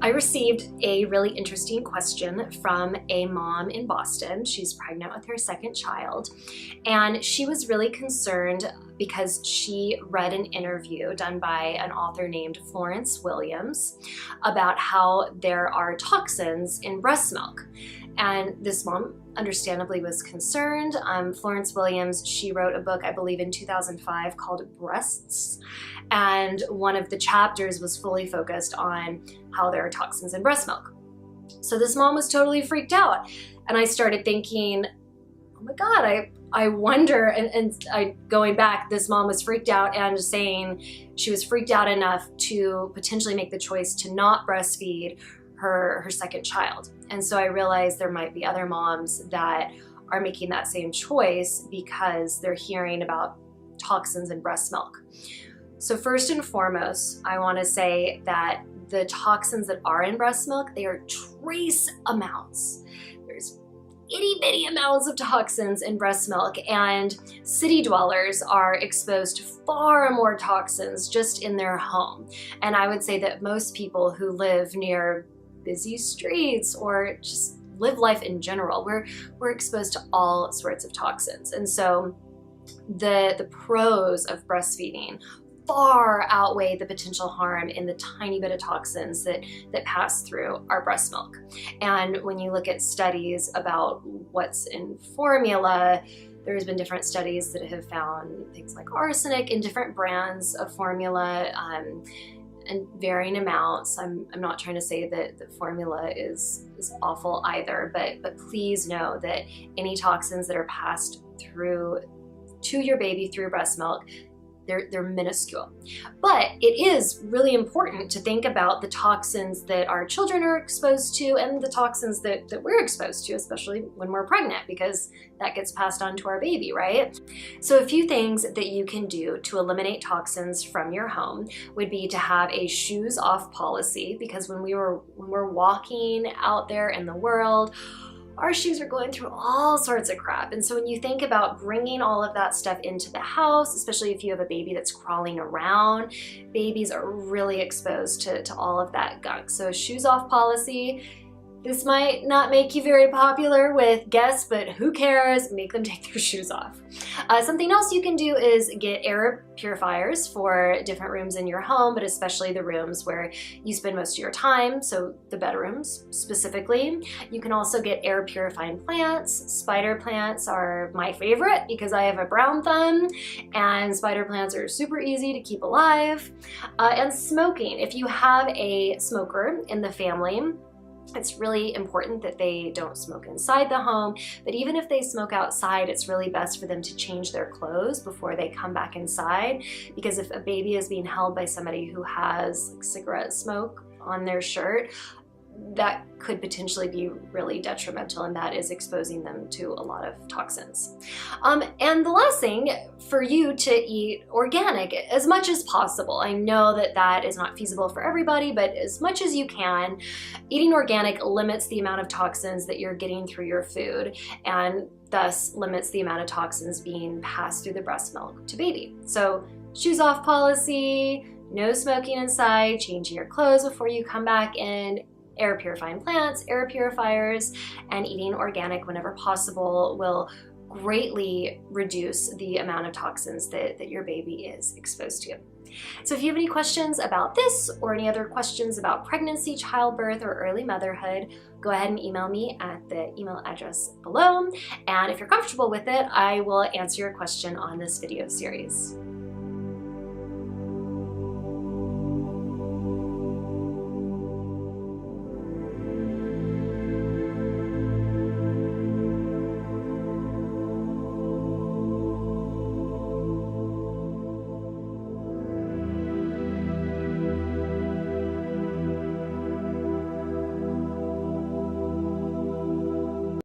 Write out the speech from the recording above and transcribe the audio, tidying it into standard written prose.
I received a really interesting question from a mom in Boston. She's pregnant with her second child, and she was really concerned because she read an interview done by an author named Florence Williams about how there are toxins in breast milk. And this mom understandably was concerned. Florence Williams, she wrote a book, I believe in 2005, called Breasts. And one of the chapters was fully focused on how there are toxins in breast milk. So this mom was totally freaked out. And I started thinking, oh my God, I wonder, and going back, this mom was freaked out and saying she was freaked out enough to potentially make the choice to not breastfeed her second child. And so I realized there might be other moms that are making that same choice because they're hearing about toxins in breast milk. So first and foremost, I want to say that the toxins that are in breast milk, they are trace amounts. There's itty bitty amounts of toxins in breast milk, and city dwellers are exposed to far more toxins just in their home. And I would say that most people who live near busy streets or just live life in general, we're exposed to all sorts of toxins. And so the pros of breastfeeding far outweigh the potential harm in the tiny bit of toxins that pass through our breast milk. And when you look at studies about what's in formula, there's been different studies that have found things like arsenic in different brands of formula, and varying amounts. I'm not trying to say that the formula is awful either, but please know that any toxins that are passed through to your baby through breast milk, they're minuscule. But it is really important to think about the toxins that our children are exposed to and the toxins that we're exposed to, especially when we're pregnant, because that gets passed on to our baby, right? So a few things that you can do to eliminate toxins from your home would be to have a shoes off policy, because when we're walking out there in the world, our shoes are going through all sorts of crap. And so when you think about bringing all of that stuff into the house, especially if you have a baby that's crawling around, babies are really exposed to all of that gunk. So a shoes off policy. This might not make you very popular with guests, but who cares? Make them take their shoes off. Something else you can do is get air purifiers for different rooms in your home, but especially the rooms where you spend most of your time, so the bedrooms specifically. You can also get air purifying plants. Spider plants are my favorite because I have a brown thumb, and spider plants are super easy to keep alive. And smoking. If you have a smoker in the family, it's really important that they don't smoke inside the home, but even if they smoke outside, it's really best for them to change their clothes before they come back inside, because if a baby is being held by somebody who has like cigarette smoke on their shirt, that could potentially be really detrimental, and that is exposing them to a lot of toxins. And the last thing, for you to eat organic as much as possible. I know that that is not feasible for everybody, but as much as you can, eating organic limits the amount of toxins that you're getting through your food, and thus limits the amount of toxins being passed through the breast milk to baby. So shoes off policy, no smoking inside, changing your clothes before you come back in, air purifying plants, air purifiers, and eating organic whenever possible will greatly reduce the amount of toxins that your baby is exposed to. So if you have any questions about this or any other questions about pregnancy, childbirth, or early motherhood, go ahead and email me at the email address below. And if you're comfortable with it, I will answer your question on this video series.